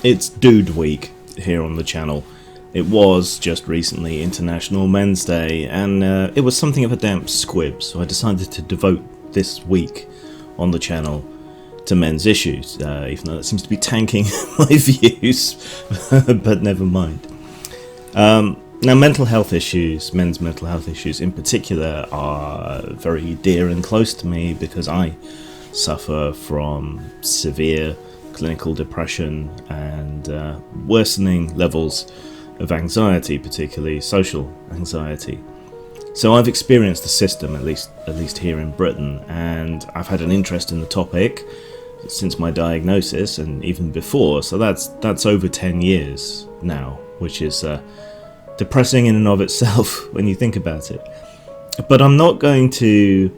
It's Dude Week here on the channel. It was just recently International Men's Day, and it was something of a damp squib, so I decided to devote this week on the channel to men's issues, even though that seems to be tanking my views, but never mind. Now, mental health issues, men's mental health issues in particular, are very dear and close to me because I suffer from severe clinical depression and worsening levels of anxiety, particularly social anxiety. So I've experienced the system, at least here in Britain, and I've had an interest in the topic since my diagnosis and even before. So that's over 10 years now, which is depressing in and of itself when you think about it. But I'm not going to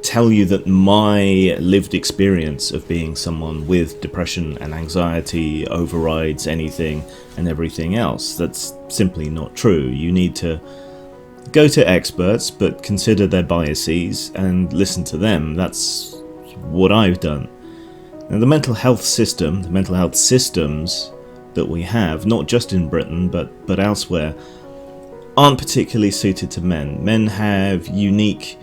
tell you that my lived experience of being someone with depression and anxiety overrides anything and everything else. That's simply not true. You need to go to experts, but consider their biases and listen to them. That's what I've done. Now, the mental health system, the mental health systems that we have, not just in Britain but elsewhere, aren't particularly suited to men. Men have unique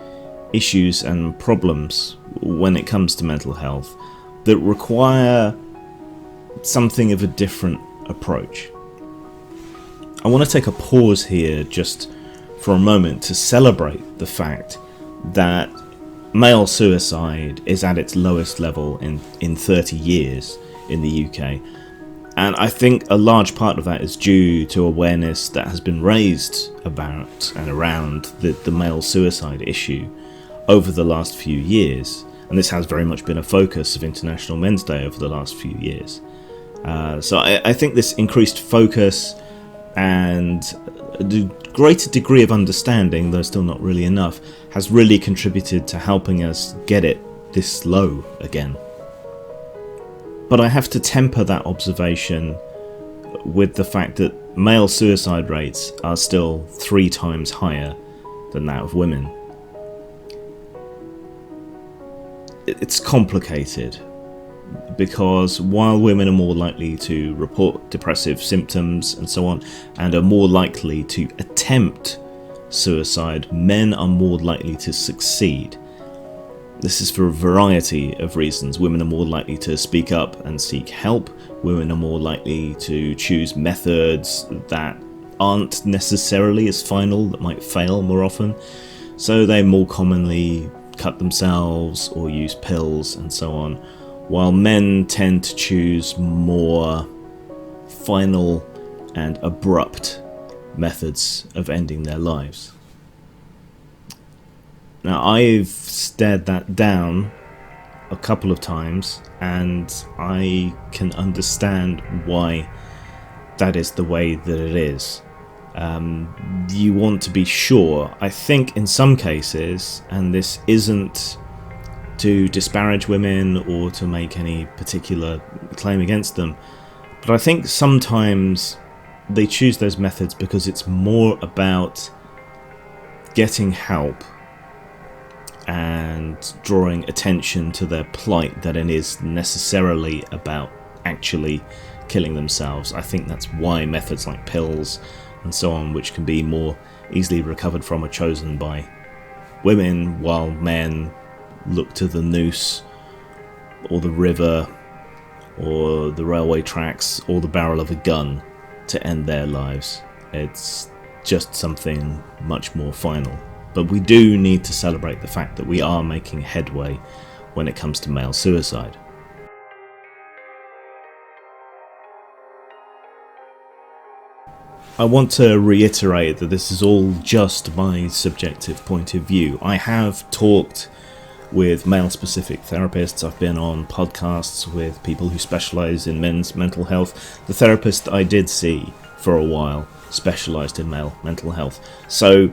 issues and problems when it comes to mental health that require something of a different approach. I want to take a pause here just for a moment to celebrate the fact that male suicide is at its lowest level in 30 years in the UK. And I think a large part of that is due to awareness that has been raised about and around the male suicide issue over the last few years. And this has very much been a focus of International Men's Day over the last few years. So I think this increased focus and a greater degree of understanding, though still not really enough, has really contributed to helping us get it this low again. But I have to temper that observation with the fact that male suicide rates are still 3 times higher than that of women. It's complicated because while women are more likely to report depressive symptoms and so on, and are more likely to attempt suicide, men are more likely to succeed. This is for a variety of reasons. Women are more likely to speak up and seek help. Women are more likely to choose methods that aren't necessarily as final, that might fail more often. So they more commonly cut themselves or use pills and so on, while men tend to choose more final and abrupt methods of ending their lives. Now, I've stared that down a couple of times, and I can understand why that is the way that it is. You want to be sure. I think in some cases, and this isn't to disparage women or to make any particular claim against them, but I think sometimes they choose those methods because it's more about getting help and drawing attention to their plight than it is necessarily about actually killing themselves. I think that's why methods like pills and so on, which can be more easily recovered from, are chosen by women, while men look to the noose or the river or the railway tracks or the barrel of a gun to end their lives. It's just something much more final. But we do need to celebrate the fact that we are making headway when it comes to male suicide. I want to reiterate that this is all just my subjective point of view. I have talked with male-specific therapists. I've been on podcasts with people who specialise in men's mental health. The therapist I did see for a while specialised in male mental health. So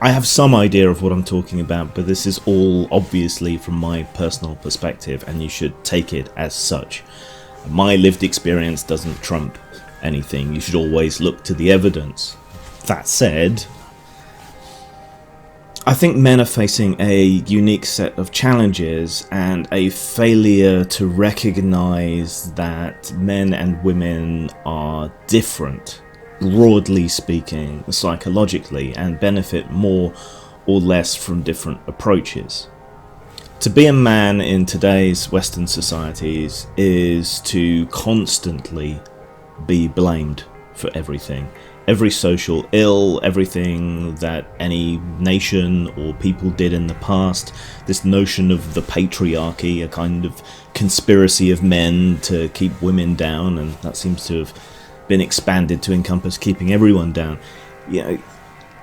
I have some idea of what I'm talking about, but this is all obviously from my personal perspective, and you should take it as such. My lived experience doesn't trump anything. You should always look to the evidence. That said, I think men are facing a unique set of challenges and a failure to recognise that men and women are different, broadly speaking, psychologically, and benefit more or less from different approaches. To be a man in today's Western societies is to constantly be blamed for everything. Every social ill, everything that any nation or people did in the past, this notion of the patriarchy, a kind of conspiracy of men to keep women down, and that seems to have been expanded to encompass keeping everyone down. You know,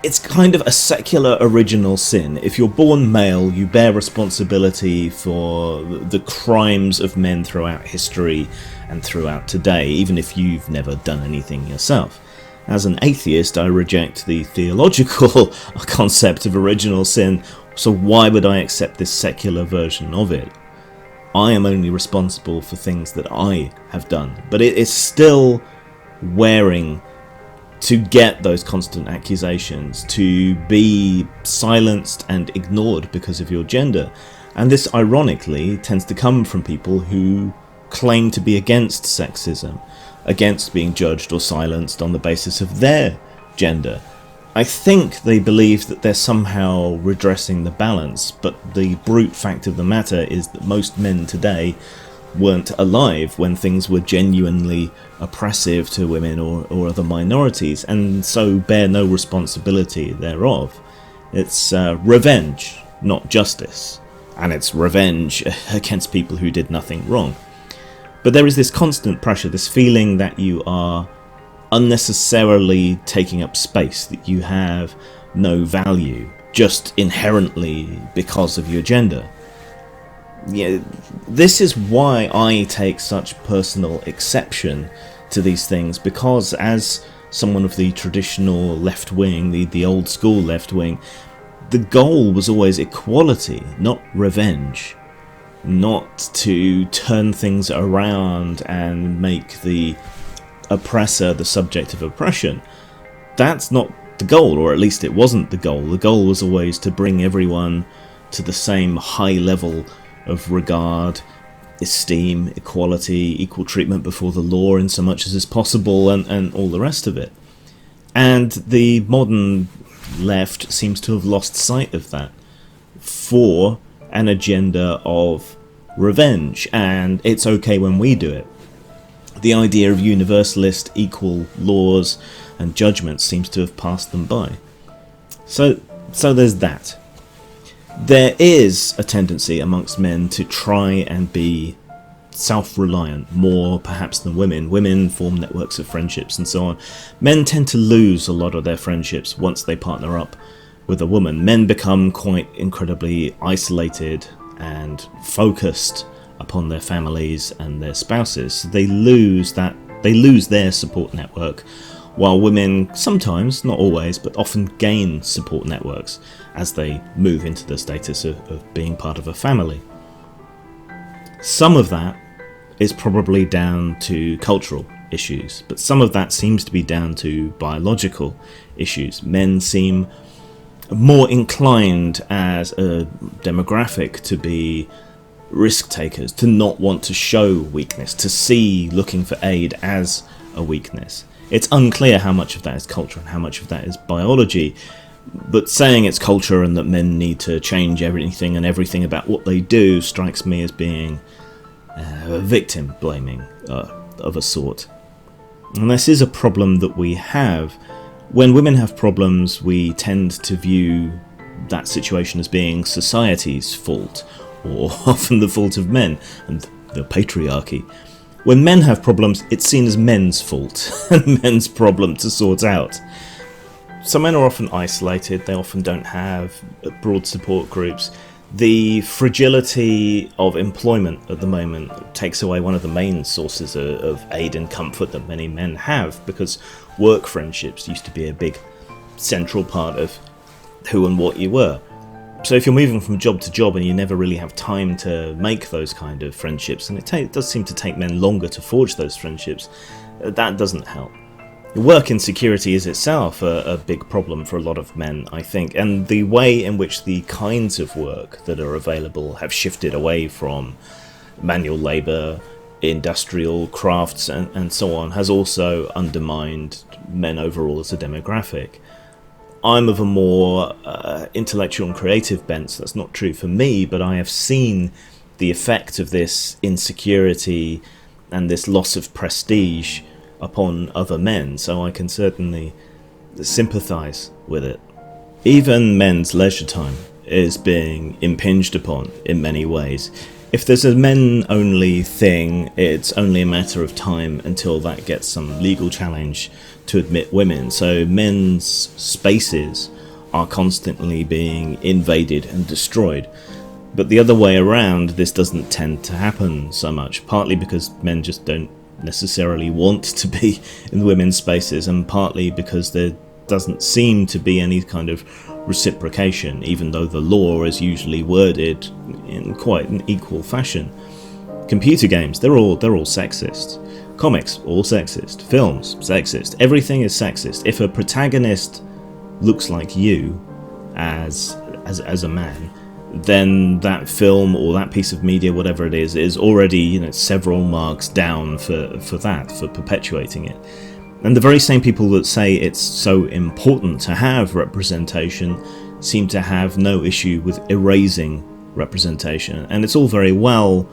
it's kind of a secular original sin. If you're born male, you bear responsibility for the crimes of men throughout history and throughout today, even if you've never done anything yourself. As an atheist, I reject the theological concept of original sin, so why would I accept this secular version of it? I am only responsible for things that I have done, but it is still wearing to get those constant accusations, to be silenced and ignored because of your gender. And this, ironically, tends to come from people who claim to be against sexism, against being judged or silenced on the basis of their gender. I think they believe that they're somehow redressing the balance, but the brute fact of the matter is that most men today weren't alive when things were genuinely oppressive to women or other minorities, and so bear no responsibility thereof. It's revenge, not justice, and it's revenge against people who did nothing wrong. But there is this constant pressure, this feeling that you are unnecessarily taking up space, that you have no value, just inherently because of your gender. Yeah, this is why I take such personal exception to these things, because as someone of the traditional left wing, the old school left wing, the goal was always equality, not revenge. Not to turn things around and make the oppressor the subject of oppression. That's not the goal, or at least it wasn't the goal. The goal was always to bring everyone to the same high level of regard, esteem, equality, equal treatment before the law in so much as is possible, and all the rest of it. And the modern left seems to have lost sight of that for an agenda of revenge, and it's okay when we do it. The idea of universalist equal laws and judgments seems to have passed them by. So there's that. There is a tendency amongst men to try and be self-reliant, more perhaps than women. Women form networks of friendships and so on. Men tend to lose a lot of their friendships once they partner up with a woman. Men become quite incredibly isolated and focused upon their families and their spouses. They lose their support network, while women sometimes, not always, but often gain support networks as they move into the status of being part of a family. Some of that is probably down to cultural issues, but some of that seems to be down to biological issues. Men seem more inclined as a demographic to be risk takers, to not want to show weakness, to see looking for aid as a weakness. It's unclear how much of that is culture and how much of that is biology, but saying it's culture and that men need to change everything and everything about what they do strikes me as being victim blaming of a sort. And this is a problem that we have. When women have problems, we tend to view that situation as being society's fault, or often the fault of men, and the patriarchy. When men have problems, it's seen as men's fault, and men's problem to sort out. So men are often isolated, they often don't have broad support groups. The fragility of employment at the moment takes away one of the main sources of aid and comfort that many men have, because work friendships used to be a big central part of who and what you were. So if you're moving from job to job and you never really have time to make those kind of friendships, and it does seem to take men longer to forge those friendships, that doesn't help. Work insecurity is itself a big problem for a lot of men, I think, and the way in which the kinds of work that are available have shifted away from manual labour, industrial crafts, and so on, has also undermined men overall as a demographic. I'm of a more intellectual and creative bent, so that's not true for me, but I have seen the effect of this insecurity and this loss of prestige upon other men, so I can certainly sympathise with it. Even men's leisure time is being impinged upon in many ways. If there's a men-only thing, it's only a matter of time until that gets some legal challenge to admit women. So men's spaces are constantly being invaded and destroyed. But the other way around, this doesn't tend to happen so much, partly because men just don't necessarily want to be in women's spaces, and partly because there doesn't seem to be any kind of reciprocation, even though the law is usually worded in quite an equal fashion. Computer games, they're all sexist. Comics, all sexist. Films, sexist. Everything is sexist. If a protagonist looks like you as a man, then that film or that piece of media, whatever it is already, several marks down for perpetuating it. And the very same people that say it's so important to have representation seem to have no issue with erasing representation. And it's all very well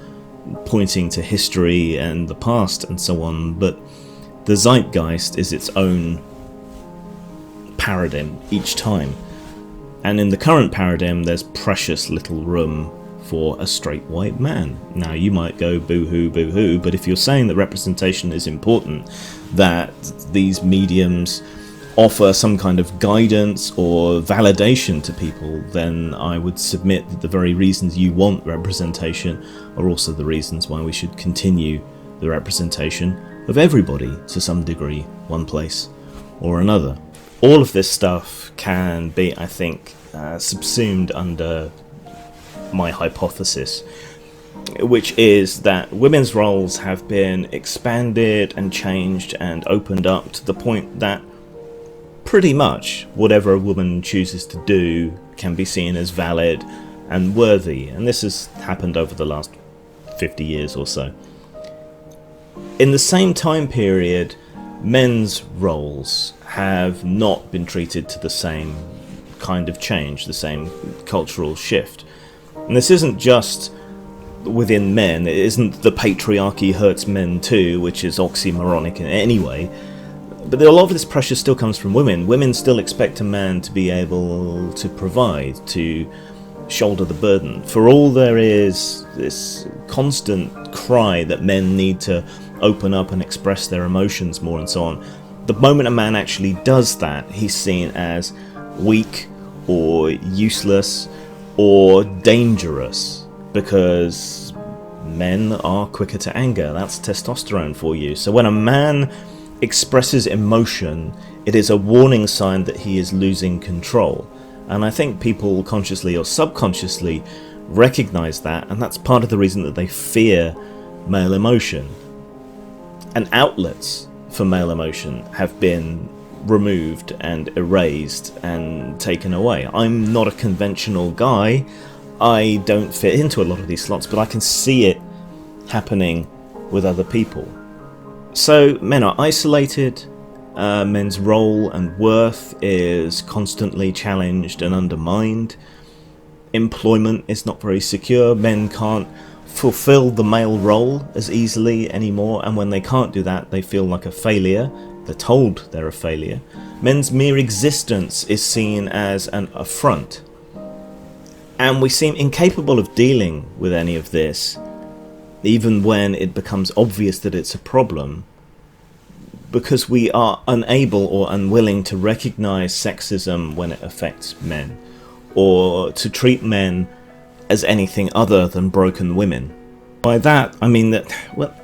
pointing to history and the past and so on, but the zeitgeist is its own paradigm each time. And in the current paradigm, there's precious little room for a straight white man. Now, you might go boo-hoo, boo-hoo, but if you're saying that representation is important, that these mediums offer some kind of guidance or validation to people, then I would submit that the very reasons you want representation are also the reasons why we should continue the representation of everybody to some degree, one place or another. All of this stuff can be, I think, subsumed under my hypothesis, which is that women's roles have been expanded and changed and opened up to the point that pretty much whatever a woman chooses to do can be seen as valid and worthy, and this has happened over the last 50 years or so. In the same time period, men's roles have not been treated to the same kind of change, the same cultural shift. And this isn't just within men, it isn't the patriarchy hurts men too, which is oxymoronic in any way, but a lot of this pressure still comes from women. Women still expect a man to be able to provide, to shoulder the burden. For all there is this constant cry that men need to open up and express their emotions more and so on, the moment a man actually does that, he's seen as weak or useless or dangerous, because men are quicker to anger. That's testosterone for you. So when a man expresses emotion, it is a warning sign that he is losing control. And I think people consciously or subconsciously recognize that, and that's part of the reason that they fear male emotion. And outlets for male emotion have been removed and erased and taken away. I'm not a conventional guy. I don't fit into a lot of these slots, but I can see it happening with other people. So men are isolated, men's role and worth is constantly challenged and undermined. Employment is not very secure. Men can't fulfill the male role as easily anymore, and when they can't do that, they feel like a failure. They're told they're a failure. Men's mere existence is seen as an affront. And we seem incapable of dealing with any of this, even when it becomes obvious that it's a problem, because we are unable or unwilling to recognize sexism when it affects men, or to treat men as anything other than broken women. By that, I mean that, well,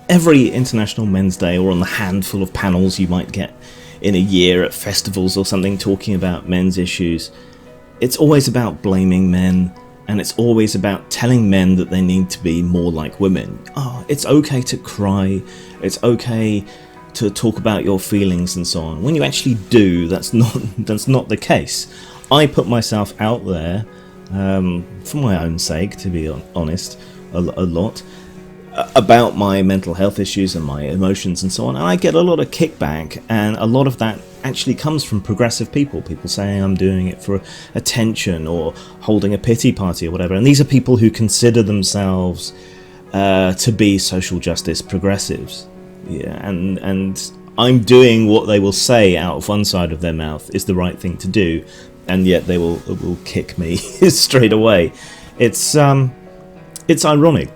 every International Men's Day, or on the handful of panels you might get in a year at festivals or something talking about men's issues, it's always about blaming men, and it's always about telling men that they need to be more like women. Oh, it's okay to cry, it's okay to talk about your feelings and so on. When you actually do, that's not the case. I put myself out there for my own sake, to be honest, a lot about my mental health issues and my emotions and so on, and I get a lot of kickback, and a lot of that actually comes from progressive people saying I'm doing it for attention or holding a pity party or whatever, and these are people who consider themselves to be social justice progressives, and I'm doing what they will say out of one side of their mouth is the right thing to do, and yet they will kick me straight away. It's ironic.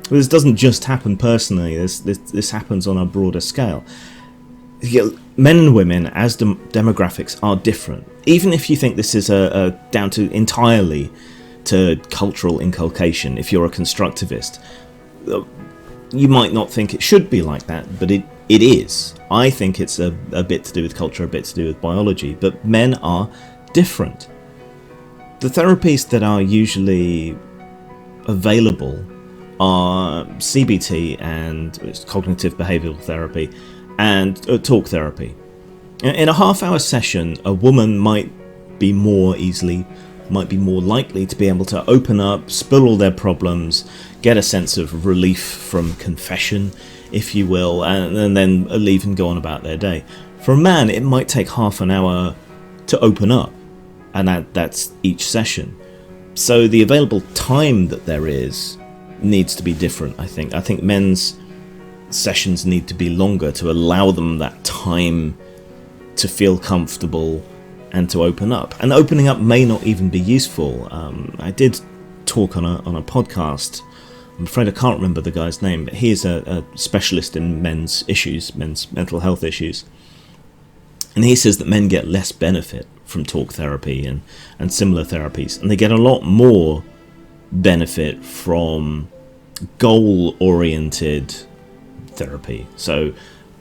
This doesn't just happen personally. This happens on a broader scale. Men and women as demographics are different. Even if you think this is down to entirely to cultural inculcation, if you're a constructivist, you might not think it should be like that, but it is. I think it's a bit to do with culture, a bit to do with biology, but men are different. The therapies that are usually available are CBT and cognitive behavioural therapy and talk therapy. In a half-hour session, a woman might be more likely to be able to open up, spill all their problems, get a sense of relief from confession, if you will, and then leave and go on about their day. For a man, it might take half an hour to open up, and that's each session. So the available time that there is needs to be different, I think. I think men's sessions need to be longer to allow them that time to feel comfortable and to open up. And opening up may not even be useful. I did talk on a podcast. I'm afraid I can't remember the guy's name, but he is a specialist in men's mental health issues. And he says that men get less benefit from talk therapy and similar therapies, and they get a lot more benefit from goal-oriented therapy. So,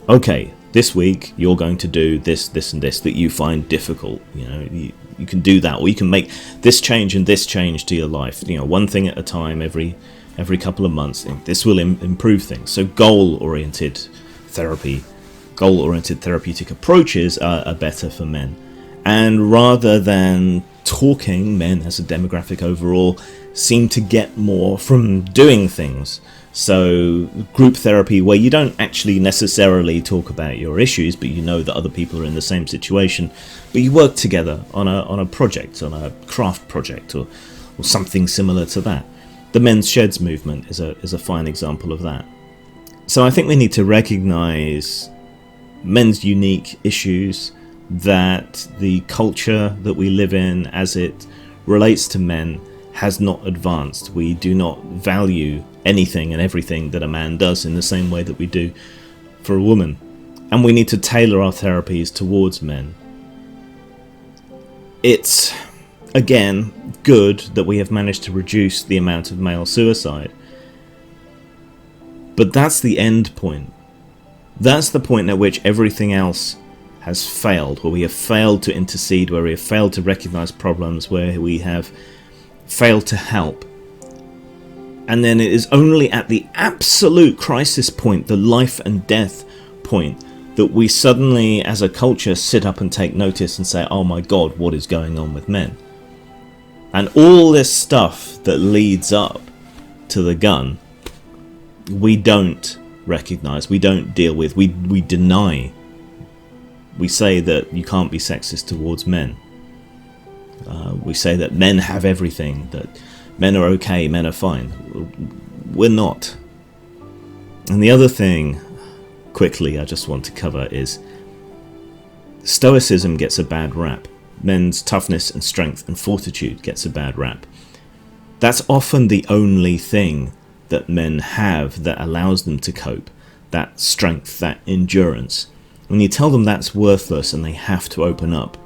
okay, this week you're going to do this, and this that you find difficult. You can do that, or you can make this change and this change to your life. One thing at a time, every couple of months. This will improve things. So, goal-oriented therapy, goal-oriented therapeutic approaches are better for men. And rather than talking, men as a demographic overall seem to get more from doing things. So group therapy, where you don't actually necessarily talk about your issues, but you know that other people are in the same situation, but you work together on a project, on a craft project, or something similar to that. The Men's Sheds movement is a fine example of that. So I think we need to recognise men's unique issues, that the culture that we live in as it relates to men has not advanced. We do not value anything and everything that a man does in the same way that we do for a woman. And we need to tailor our therapies towards men. It's, again, good that we have managed to reduce the amount of male suicide. But that's the end point. That's the point at which everything else has failed, where we have failed to intercede, where we have failed to recognise problems, where we have failed to help. And then it is only at the absolute crisis point, the life and death point, that we suddenly, as a culture, sit up and take notice and say, oh my God, what is going on with men? And all this stuff that leads up to the gun, we don't recognise, we don't deal with, we deny. We say that you can't be sexist towards men. We say that men have everything, that men are okay, men are fine. We're not. And the other thing, quickly, I just want to cover is Stoicism gets a bad rap. Men's toughness and strength and fortitude gets a bad rap. That's often the only thing that men have that allows them to cope. That strength, that endurance. When you tell them that's worthless and they have to open up,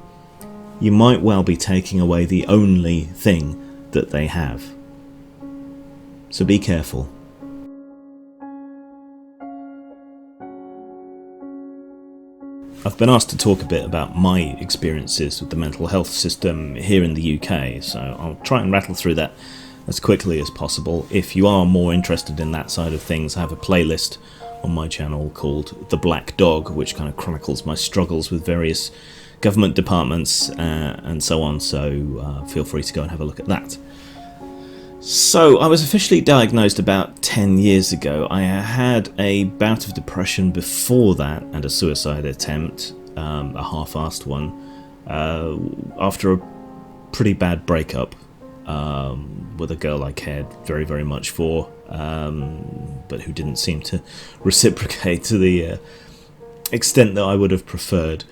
you might well be taking away the only thing that they have. So be careful. I've been asked to talk a bit about my experiences with the mental health system here in the UK, so I'll try and rattle through that as quickly as possible. If you are more interested in that side of things, I have a playlist on my channel called The Black Dog, which kind of chronicles my struggles with various government departments and so on, so feel free to go and have a look at that. So I was officially diagnosed about 10 years ago. I had a bout of depression before that and a suicide attempt, a half-assed one, after a pretty bad breakup with a girl I cared very, very much for, but who didn't seem to reciprocate to the extent that I would have preferred.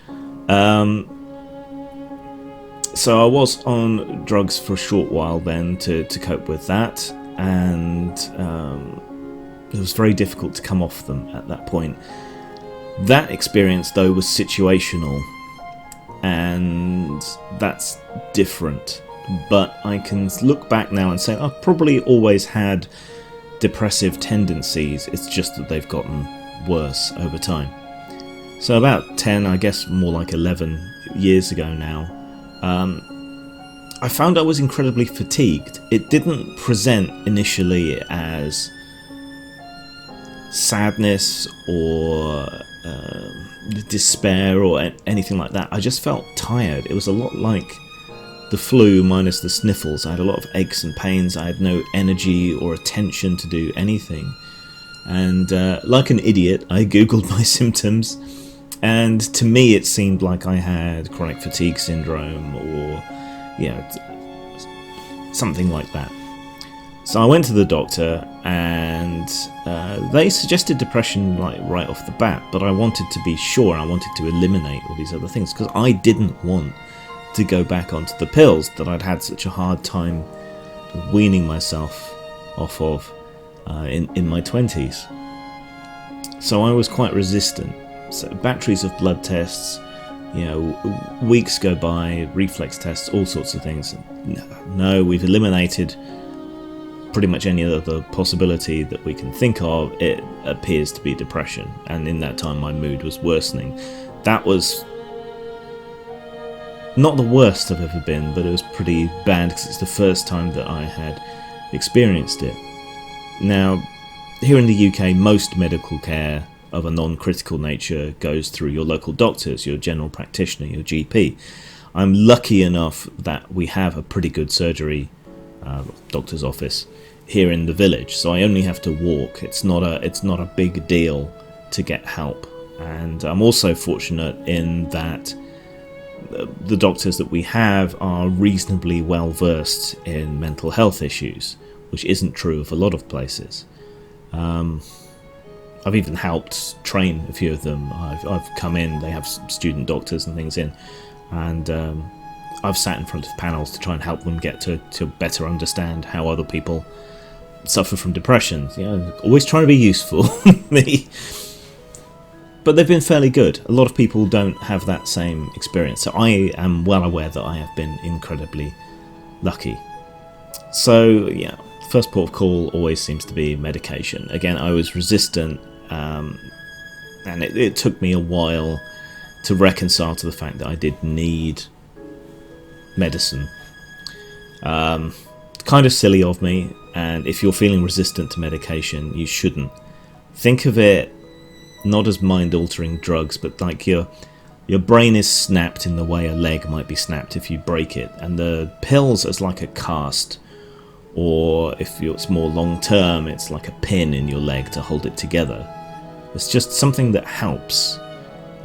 So I was on drugs for a short while then to cope with that, and it was very difficult to come off them at that point. That experience, though, was situational, and that's different. But I can look back now and say I've probably always had depressive tendencies, it's just that they've gotten worse over time. So about 10, I guess more like 11 years ago now, I found I was incredibly fatigued. It didn't present initially as sadness or despair or anything like that. I just felt tired. It was a lot like the flu minus the sniffles. I had a lot of aches and pains. I had no energy or attention to do anything. And like an idiot, I googled my symptoms, and to me it seemed like I had chronic fatigue syndrome or something like that. So I went to the doctor, and they suggested depression right off the bat, but I wanted to be sure. I wanted to eliminate all these other things because I didn't want to go back onto the pills that I'd had such a hard time weaning myself off of in my 20s. So I was quite resistant. So batteries of blood tests, weeks go by, reflex tests, all sorts of things. No, we've eliminated pretty much any other possibility that we can think of. It appears to be depression, and in that time my mood was worsening. That was not the worst I've ever been, but it was pretty bad because it's the first time that I had experienced it. Now, here in the UK, most medical care of a non-critical nature goes through your local doctors, your general practitioner, your GP. I'm lucky enough that we have a pretty good surgery doctor's office here in the village, so I only have to walk. It's not a big deal to get help, and I'm also fortunate in that the doctors that we have are reasonably well versed in mental health issues, which isn't true of a lot of places. I've even helped train a few of them. I've come in, they have student doctors and things in, and I've sat in front of panels to try and help them get to better understand how other people suffer from depression. Always trying to be useful. Me. But they've been fairly good. A lot of people don't have that same experience, so I am well aware that I have been incredibly lucky. So yeah, first port of call always seems to be medication. Again, I was resistant, and it took me a while to reconcile to the fact that I did need medicine. Kind of silly of me, and if you're feeling resistant to medication, you shouldn't. Think of it not as mind-altering drugs, but like your brain is snapped in the way a leg might be snapped if you break it, and the pills as like a cast, or if it's more long-term, it's like a pin in your leg to hold it together. It's just something that helps,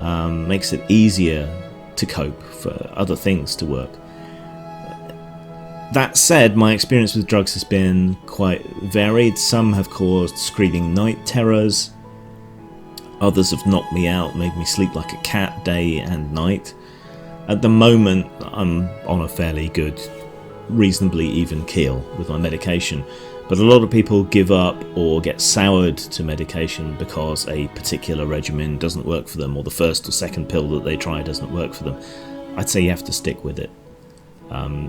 makes it easier to cope, for other things to work. That said, my experience with drugs has been quite varied. Some have caused screaming night terrors. Others have knocked me out, made me sleep like a cat day and night. At the moment, I'm on a fairly good, reasonably even keel with my medication, but a lot of people give up or get soured to medication because a particular regimen doesn't work for them, or the first or second pill that they try doesn't work for them. I'd say you have to stick with it.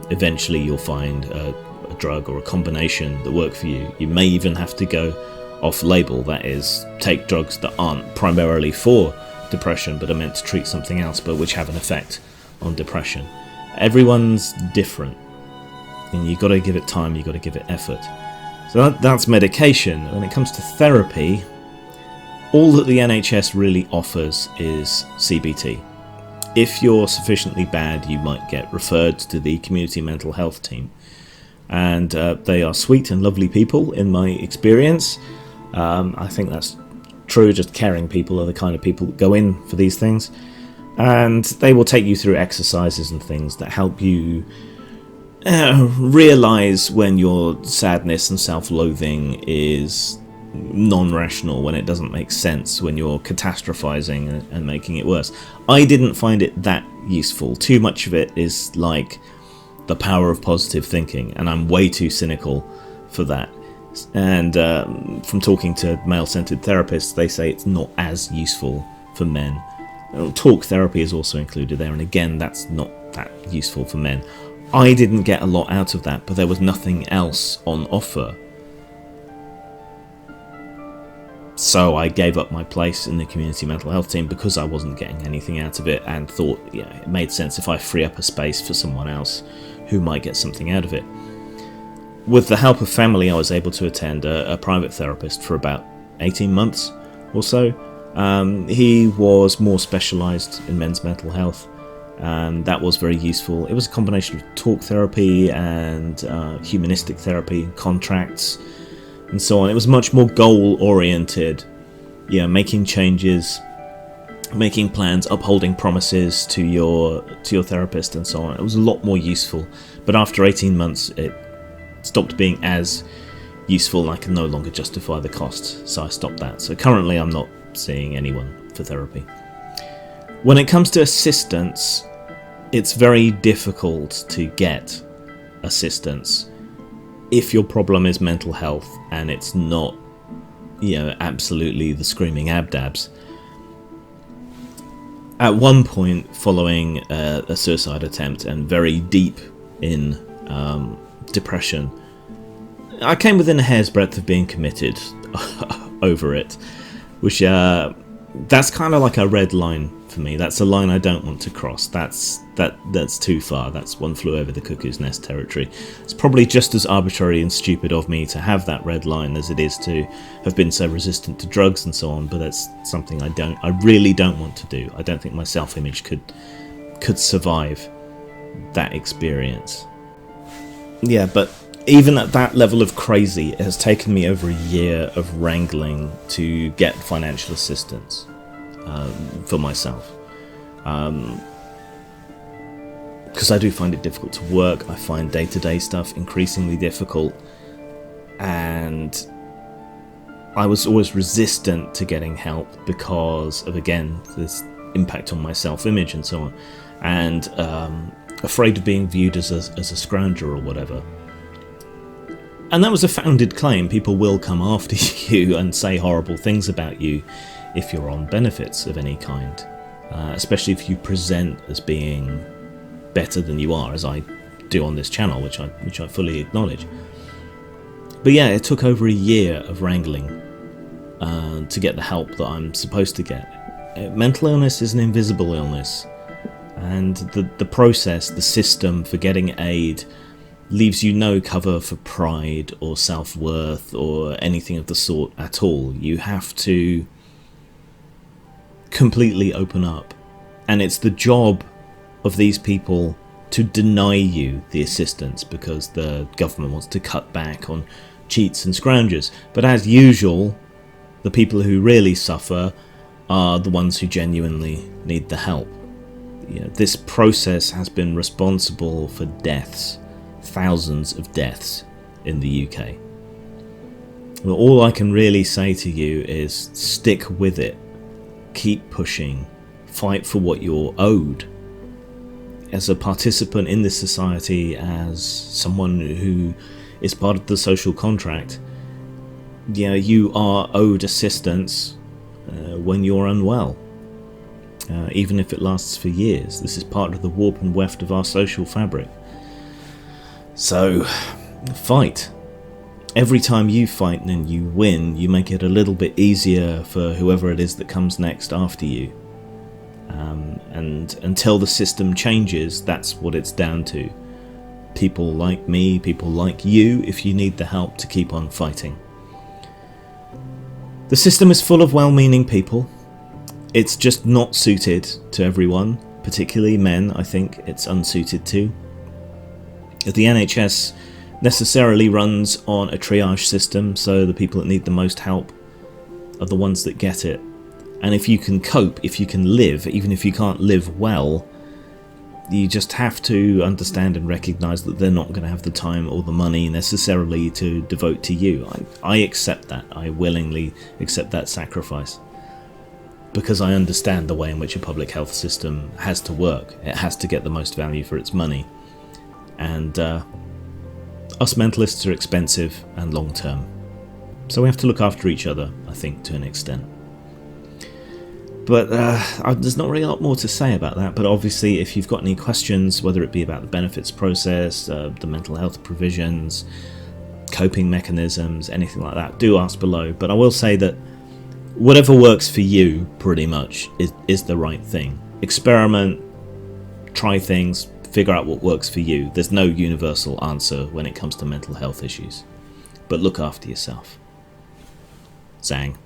Eventually you'll find a drug or a combination that work for you. You may even have to go off-label, that is, take drugs that aren't primarily for depression but are meant to treat something else, but which have an effect on depression. Everyone's different, and you've got to give it time, you've got to give it effort. So that's medication. When it comes to therapy, All that the NHS really offers is CBT. If you're sufficiently bad, you might get referred to the community mental health team. And they are sweet and lovely people in my experience. I think that's true, just caring people are the kind of people that go in for these things. And they will take you through exercises and things that help you realise when your sadness and self-loathing is non-rational, when it doesn't make sense, when you're catastrophizing and making it worse. I didn't find it that useful. Too much of it is like the power of positive thinking, and I'm way too cynical for that. And from talking to male-centered therapists, they say it's not as useful for men. Talk therapy is also included there, and again, that's not that useful for men. I didn't get a lot out of that, but there was nothing else on offer. So I gave up my place in the community mental health team because I wasn't getting anything out of it, and thought, yeah, it made sense if I free up a space for someone else who might get something out of it. With the help of family, I was able to attend a private therapist for about 18 months or so. He was more specialised in men's mental health, and that was very useful. It was a combination of talk therapy and humanistic therapy, contracts, and so on. It was much more goal-oriented, making changes, making plans, upholding promises to your therapist, and so on. It was a lot more useful. But after 18 months, it stopped being as useful, and I can no longer justify the cost, so I stopped that. So currently, I'm not seeing anyone for therapy. When it comes to assistance, it's very difficult to get assistance if your problem is mental health and it's not, absolutely the screaming abdabs. At one point, following a suicide attempt and very deep in depression, I came within a hair's breadth of being committed over it, which that's kind of like a red line for me. That's a line I don't want to cross. That's too far. That's one flew over the cuckoo's nest territory. It's probably just as arbitrary and stupid of me to have that red line as it is to have been so resistant to drugs and so on, but that's something I really don't want to do. I don't think my self-image could survive that experience. Yeah, but even at that level of crazy, it has taken me over a year of wrangling to get financial assistance for myself. Because I do find it difficult to work. I find day-to-day stuff increasingly difficult. And I was always resistant to getting help because of, again, this impact on my self-image and so on. And afraid of being viewed as a scrounger or whatever. And that was a founded claim. People will come after you and say horrible things about you if you're on benefits of any kind, especially if you present as being better than you are, as I do on this channel, which I fully acknowledge. But yeah, it took over a year of wrangling to get the help that I'm supposed to get. Mental illness is an invisible illness, and the process, the system for getting aid leaves you no cover for pride or self-worth or anything of the sort at all. You have to completely open up, and it's the job of these people to deny you the assistance because the government wants to cut back on cheats and scroungers. But as usual, the people who really suffer are the ones who genuinely need the help. This process has been responsible for deaths, thousands of deaths in the UK. Well, all I can really say to you is stick with it, keep pushing, fight for what you're owed. As a participant in this society, as someone who is part of the social contract, you are owed assistance when you're unwell, even if it lasts for years. This is part of the warp and weft of our social fabric. So, fight. Every time you fight and you win, you make it a little bit easier for whoever it is that comes next after you. And until the system changes, that's what it's down to. People like me, people like you, if you need the help to keep on fighting. The system is full of well-meaning people. It's just not suited to everyone, particularly men. I think it's unsuited to. The NHS necessarily runs on a triage system, so the people that need the most help are the ones that get it. And if you can cope, if you can live, even if you can't live well, you just have to understand and recognise that they're not going to have the time or the money necessarily to devote to you. I accept that. I willingly accept that sacrifice. Because I understand the way in which a public health system has to work. It has to get the most value for its money. And us mentalists are expensive and long term. So we have to look after each other, I think, to an extent. But there's not really a lot more to say about that. But obviously, if you've got any questions, whether it be about the benefits process, the mental health provisions, coping mechanisms, anything like that, do ask below. But I will say that whatever works for you, pretty much, is the right thing. Experiment, try things, figure out what works for you. There's no universal answer when it comes to mental health issues. But look after yourself. Zang.